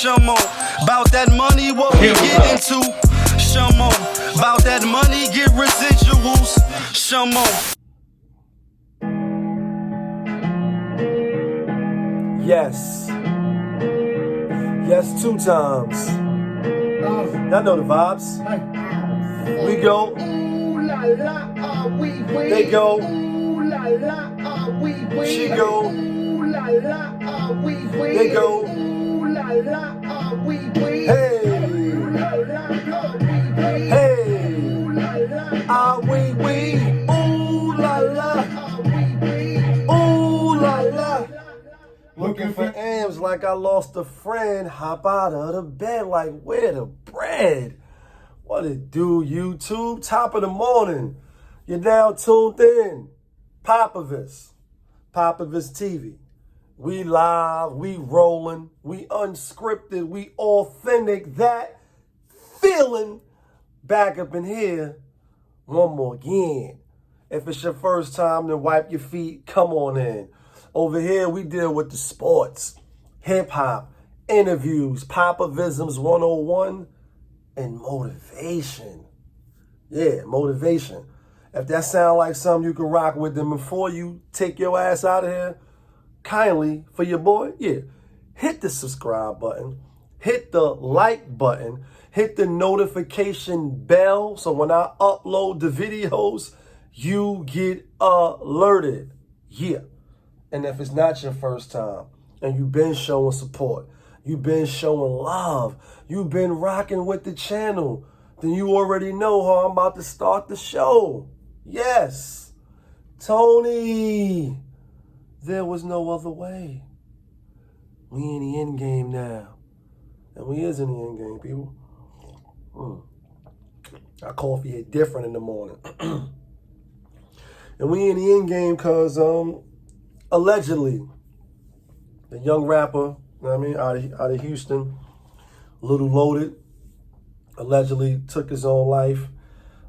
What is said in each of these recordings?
Show more about that money, what we get into. Show more about that money, get residuals. Show more. Yes. Yes, 2 times. Y'all know the vibes. We go. They go. She go. They go. Hey. Hey. Ah, we. Ooh la la. Ooh la la. Looking for M's like I lost a friend. Hop out of the bed like where the bread? What it do, YouTube? Top of the morning. You're now tuned in. POPAVIST. POPAVIST TV. We live, we rolling, we unscripted, we authentic. That feeling back up in here one more again. If it's your first time, then wipe your feet. Come on in. Over here, we deal with the sports, hip-hop, interviews, Popavisms 101, and motivation. Yeah, motivation. If that sounds like something you can rock with, then before you take your ass out of here, kindly, for your boy, yeah, hit the subscribe button, hit the like button, hit the notification bell, so when I upload the videos, you get alerted. Yeah. And if it's not your first time, and you've been showing support, you've been showing love, you've been rocking with the channel, then you already know how I'm about to start the show. Yes, Tony, there was no other way. We in the end game now. And we is in the end game, people. Our coffee hit different in the morning. And we in the end game because, allegedly, the young rapper, you know what I mean, out of Houston, Little Loaded, allegedly took his own life.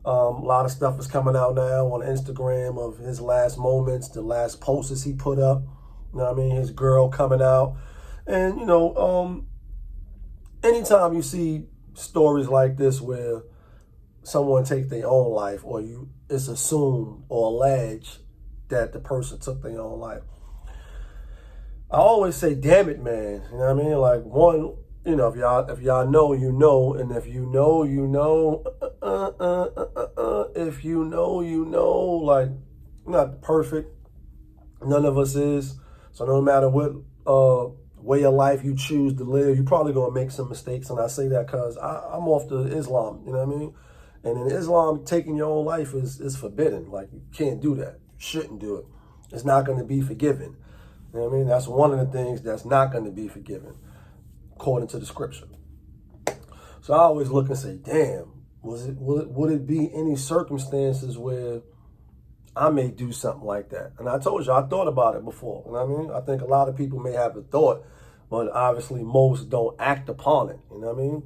A lot of stuff is coming out now on Instagram of his last moments, the last posts he put up. You know what I mean? His girl coming out. And, you know, anytime you see stories like this where someone take their own life, or it's assumed or alleged that the person took their own life, I always say, damn it, man. You know what I mean? Like, one, you know, if y'all know, you know, and if you know, you know, if you know, you know, like, not perfect. None of us is. So no matter what way of life you choose to live, you're probably going to make some mistakes. And I say that because I'm off to Islam, you know what I mean? And in Islam, taking your own life is forbidden. Like, you can't do that. You shouldn't do it. It's not going to be forgiven. You know what I mean? That's one of the things that's not going to be forgiven, according to the scripture. So I always look and say, damn, would it be any circumstances where I may do something like that? And I told you, I thought about it before. You know what I mean? I think a lot of people may have a thought, but obviously most don't act upon it. You know what I mean?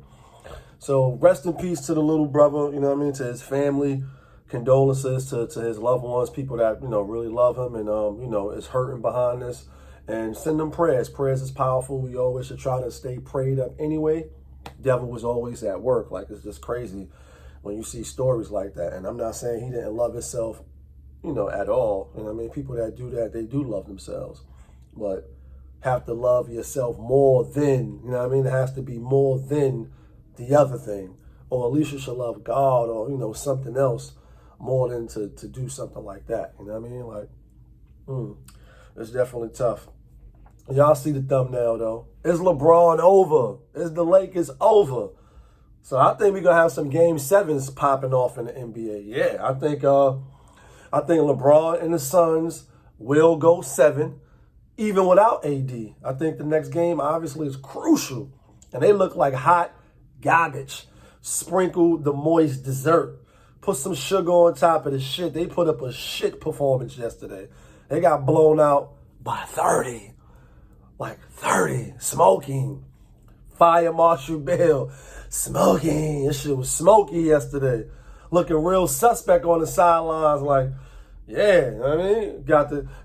So rest in peace to the little brother, you know what I mean, to his family. Condolences to his loved ones, people that, you know, really love him and, you know, is hurting behind this. And send them prayers. Prayers is powerful. We always should try to stay prayed up anyway. Devil was always at work. Like, it's just crazy when you see stories like that. And I'm not saying he didn't love himself, you know, at all. You know what I mean? People that do that, they do love themselves. But have to love yourself more than, you know what I mean? It has to be more than the other thing. Or at least you should love God or, you know, something else more than to do something like that. You know what I mean? Like, it's definitely tough. Y'all see the thumbnail, though. Is LeBron over? Is the Lakers over? So I think we're going to have some Game 7s popping off in the NBA. Yeah, I think LeBron and the Suns will go 7, even without AD. I think the next game, obviously, is crucial. And they look like hot garbage. Sprinkle the moist dessert. Put some sugar on top of the shit. They put up a shit performance yesterday. They got blown out by 30. Like 30. Smoking. Fire Marshall Bell. Smoking. This shit was smoky yesterday. Looking real suspect on the sidelines. Like, yeah, you know what I mean?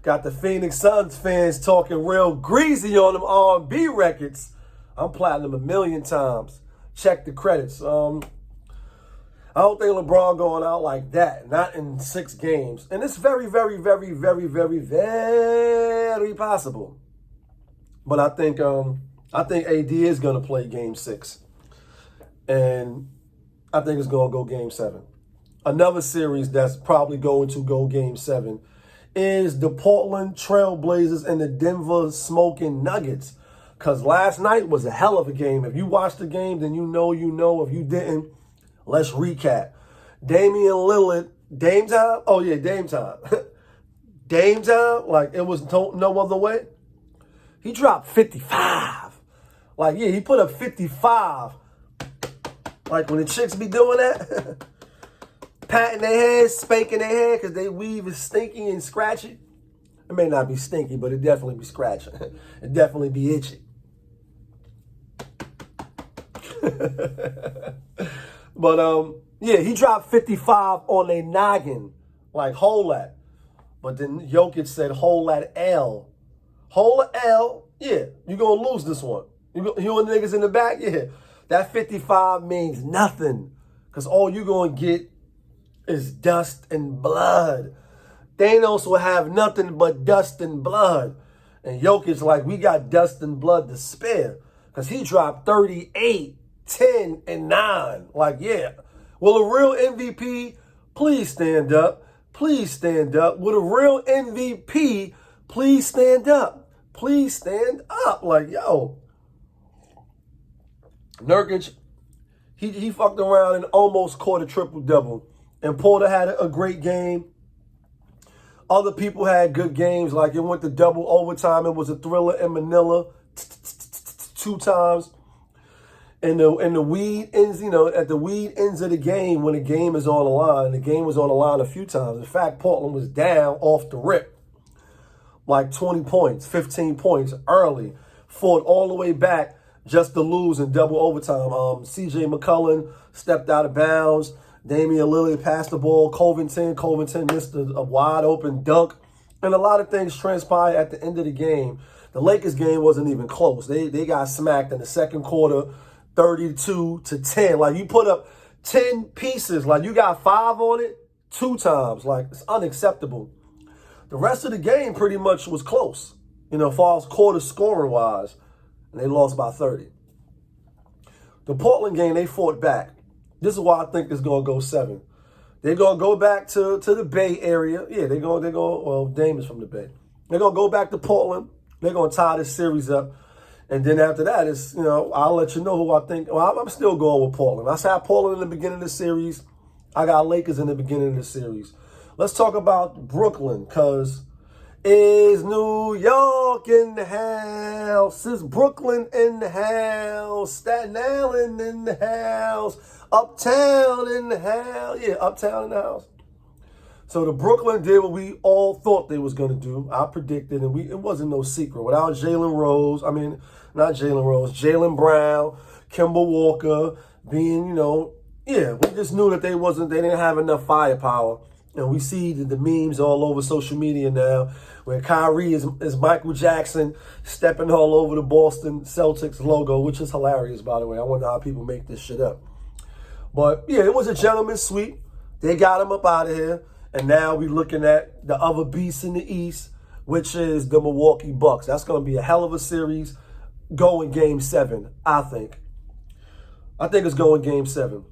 Got the Phoenix Suns fans talking real greasy on them R&B records. I'm platinum 1,000,000 times. Check the credits. I don't think LeBron going out like that. Not in 6 games. And it's very, very, very, very, very, very possible. But I think AD is going to play Game 6. And I think it's going to go Game 7. Another series that's probably going to go Game 7 is the Portland Trail Blazers and the Denver Smoking Nuggets. Because last night was a hell of a game. If you watched the game, then you know. If you didn't, let's recap. Damian Lillard, Dame time? Oh, yeah, Dame time. Dame time? Like, it was no other way. He dropped 55. Like, yeah, he put up 55. Like, when the chicks be doing that, patting their head, spanking their head because they weave is stinky and scratchy. It may not be stinky, but it definitely be scratching. It definitely be itchy. But, yeah, he dropped 55 on a noggin. Like, hold that. But then Jokic said, hold that L. Hold the L. Yeah, you're going to lose this one. You and the niggas in the back? Yeah. That 55 means nothing. Because all you're going to get is dust and blood. Thanos will have nothing but dust and blood. And Jokic like, we got dust and blood to spare. Because he dropped 38, 10, and 9. Like, yeah. Will a real MVP please stand up? Please stand up. Will a real MVP please stand up? Please stand up. Like, yo. Nurkic, he fucked around and almost caught a triple-double. And Porter had a great game. Other people had good games. Like, it went to double overtime. It was a thriller in Manila 2 times. And the weed ends, at the weed ends of the game, when the game is on the line, the game was on the line a few times. In fact, Portland was down off the rip. Like 20 points, 15 points early. Fought all the way back just to lose in double overtime. CJ McCollum stepped out of bounds. Damian Lillard passed the ball. Covington missed a wide open dunk. And a lot of things transpired at the end of the game. The Lakers game wasn't even close. They got smacked in the second quarter, 32-10. Like, you put up 10 pieces. Like, you got 5 on it 2 times. Like, it's unacceptable. The rest of the game pretty much was close, as far as quarter scoring wise. And they lost by 30. The Portland game, they fought back. This is why I think it's going to go 7. They're going to go back to the Bay Area. Yeah, well, Dame is from the Bay. They're going to go back to Portland. They're going to tie this series up. And then after that, it's, I'll let you know who I think. Well, I'm still going with Portland. I said Portland in the beginning of the series. I got Lakers in the beginning of the series. Let's talk about Brooklyn, because is New York in the house? Is Brooklyn in the house? Staten Island in the house? Uptown in the house? Yeah, Uptown in the house. So the Brooklyn did what we all thought they was going to do. I predicted, and it wasn't no secret. Without Jalen Brown, Kemba Walker being, we just knew that they didn't have enough firepower. And we see the memes all over social media now where Kyrie is Michael Jackson stepping all over the Boston Celtics logo, which is hilarious, by the way. I wonder how people make this shit up. But, yeah, it was a gentleman's sweep. They got him up out of here. And now we're looking at the other beast in the East, which is the Milwaukee Bucks. That's going to be a hell of a series going Game 7, I think. I think it's going Game 7.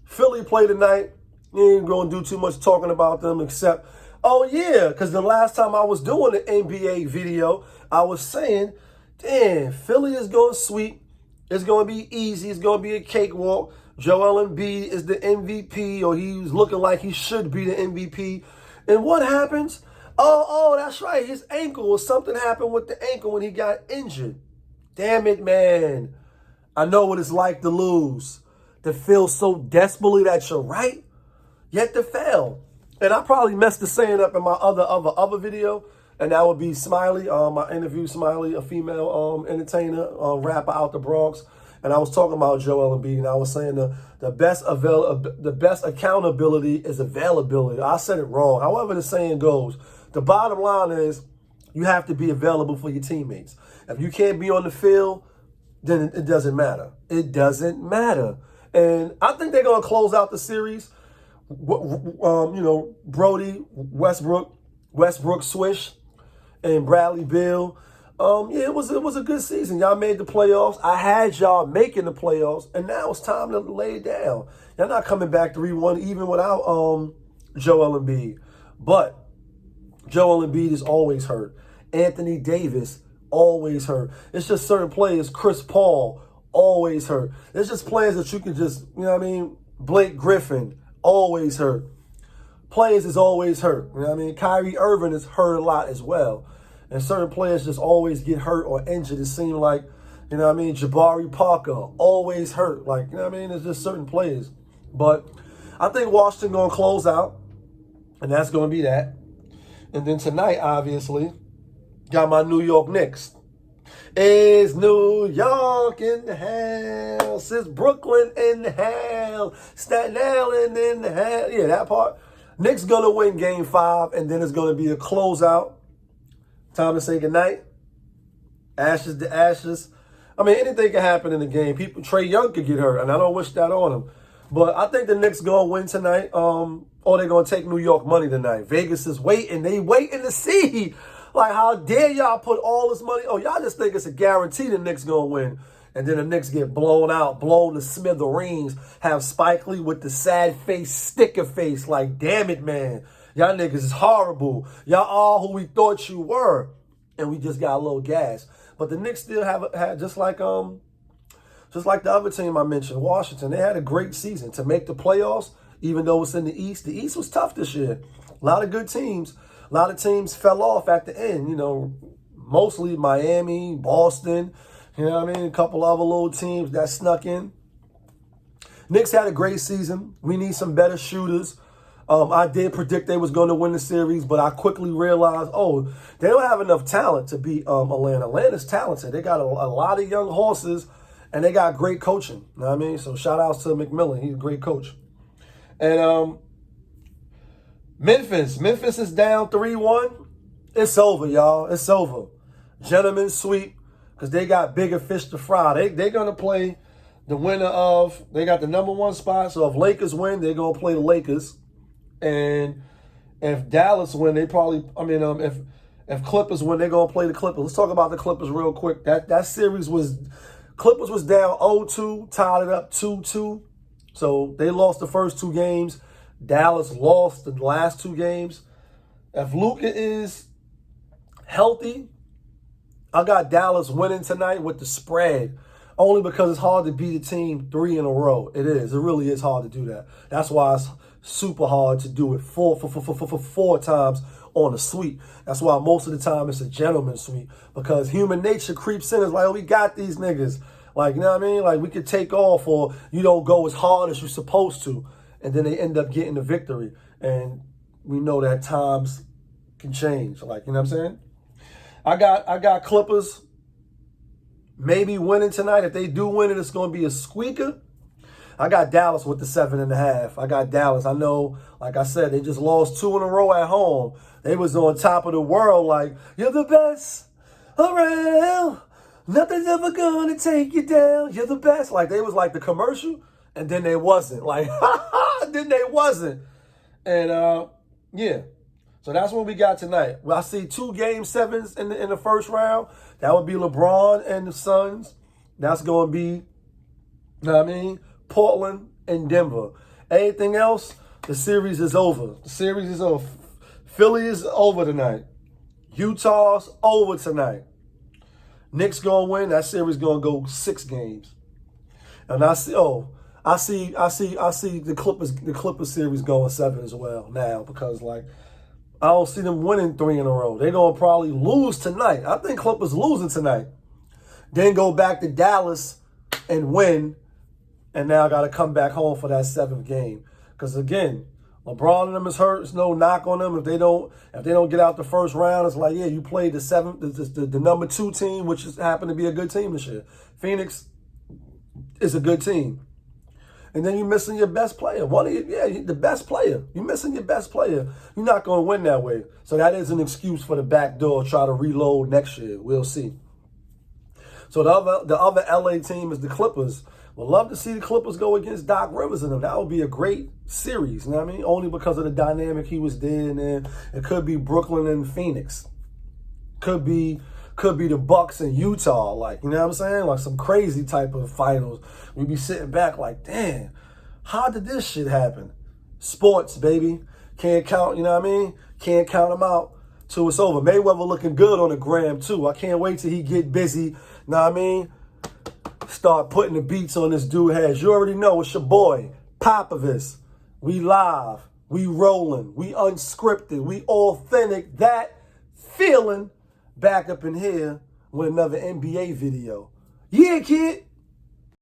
Philly play tonight. You ain't going to do too much talking about them except, oh, yeah, because the last time I was doing the NBA video, I was saying, damn, Philly is going to sweep. It's going to be easy. It's going to be a cakewalk. Joel Embiid is the MVP, or he's looking like he should be the MVP. And what happens? Oh, that's right. His ankle, or something happened with the ankle when he got injured. Damn it, man. I know what it's like to lose, to feel so desperately that you're right, yet to fail. And I probably messed the saying up in my other video, and that would be Smiley. I interviewed Smiley, a female entertainer, rapper out the Bronx. And I was talking about Joel Embiid, and I was saying the best accountability is availability. I said it wrong. However the saying goes, the bottom line is you have to be available for your teammates. If you can't be on the field, then it doesn't matter. It doesn't matter. And I think they're going to close out the series. Brody, Westbrook Swish, and Bradley Beal. It was a good season. Y'all made the playoffs. I had y'all making the playoffs, and now it's time to lay it down. Y'all not coming back 3-1 even without Joel Embiid. But Joel Embiid is always hurt. Anthony Davis always hurt. It's just certain players. Chris Paul always hurt. It's just players that you can just, Blake Griffin always hurt. Players is always hurt. Kyrie Irving is hurt a lot as well. And certain players just always get hurt or injured. It seems like, Jabari Parker always hurt. It's just certain players. But I think Washington going to close out. And that's going to be that. And then tonight, obviously, got my New York Knicks. Is New York in the house? Is Brooklyn in the house? Staten Island in the house? Yeah, that part. Knicks going to win Game 5, and then it's going to be a closeout. Time to say goodnight. Ashes to ashes. Anything can happen in the game. Trae Young could get hurt, and I don't wish that on him. But I think the Knicks going to win tonight. Or they're going to take New York money tonight. Vegas is waiting. They waiting to see. Like, how dare y'all put all this money? Oh, y'all just think it's a guarantee the Knicks going to win. And then the Knicks get blown out, blown to smithereens, have Spike Lee with the sad face, sticker face. Like, damn it, man. Y'all niggas is horrible. Y'all all who we thought you were. And we just got a little gas. But the Knicks still had just like the other team I mentioned, Washington. They had a great season to make the playoffs. Even though it's in the East was tough this year. A lot of good teams. A lot of teams fell off at the end, mostly Miami, Boston, a couple other little teams that snuck in. Knicks had a great season. We need some better shooters. I did predict they was going to win the series, but I quickly realized, they don't have enough talent to beat Atlanta. Atlanta's talented. They got a lot of young horses, and they got great coaching. You know what I mean? So shout outs to McMillan. He's a great coach. And Memphis is down 3-1. It's over, y'all. It's over. Gentlemen's sweep, because they got bigger fish to fry. They're going to play the winner of, they got the number 1 spot. So if Lakers win, they're going to play the Lakers. And if Dallas win, they probably, if Clippers win, they're going to play the Clippers. Let's talk about the Clippers real quick. That series Clippers was down 0-2, tied it up 2-2. So they lost the first 2 games. Dallas lost the last 2 games. If Luka is healthy, I got Dallas winning tonight with the spread. Only because it's hard to beat a team 3 in a row. It is. It really is hard to do that. That's why it's super hard to do it 4 times on a sweep. That's why most of the time it's a gentleman's sweep. Because human nature creeps in. It's like, we got these niggas. Like, you know what I mean? Like, we could take off, or you don't go as hard as you're supposed to. And then they end up getting the victory. And we know that times can change. Like, you know what I'm saying? I got Clippers maybe winning tonight. If they do win it, it's going to be a squeaker. I got Dallas with the 7.5. I got Dallas. I know, like I said, they just lost 2 in a row at home. They was on top of the world like, you're the best around. Nothing's ever gonna take you down. You're the best. Like, they was like the commercial, and then they wasn't. Like, then they wasn't. And, yeah. So that's what we got tonight. Well, I see 2 Game 7s in the first round. That would be LeBron and the Suns. That's going to be, you know what I mean, Portland and Denver. Anything else, the series is over. The series is over. Philly is over tonight. Utah's over tonight. Knicks gonna win. That series gonna go 6 games. And I see the Clippers series going 7 as well now, because like I don't see them winning 3 in a row. They're gonna probably lose tonight. I think Clippers losing tonight. Then go back to Dallas and win. And now I gotta come back home for that 7th game. Because again, LeBron and them is hurt. There's no knock on them. If they don't get out the first round, it's like, yeah, you played the 7th, the number 2 team, which has happened to be a good team this year. Phoenix is a good team. And then you're missing your best player. The best player. You're missing your best player. You're not going to win that way. So that is an excuse for the back door. Try to reload next year. We'll see. So the other LA team is the Clippers. Would love to see the Clippers go against Doc Rivers and them. That would be a great series, you know what I mean? Only because of the dynamic he was there, and then it could be Brooklyn and Phoenix. Could be the Bucks and Utah, like, you know what I'm saying? Like some crazy type of finals. We'd be sitting back like, damn, how did this shit happen? Sports, baby. Can't count, you know what I mean? Can't count them out till it's over. Mayweather looking good on the gram, too. I can't wait till he get busy, you know what I mean? Start putting the beats on this dude head. You already know it's your boy, POPAVIST. We live, we rolling, we unscripted, we authentic. That feeling back up in here with another NBA video. Yeah, kid.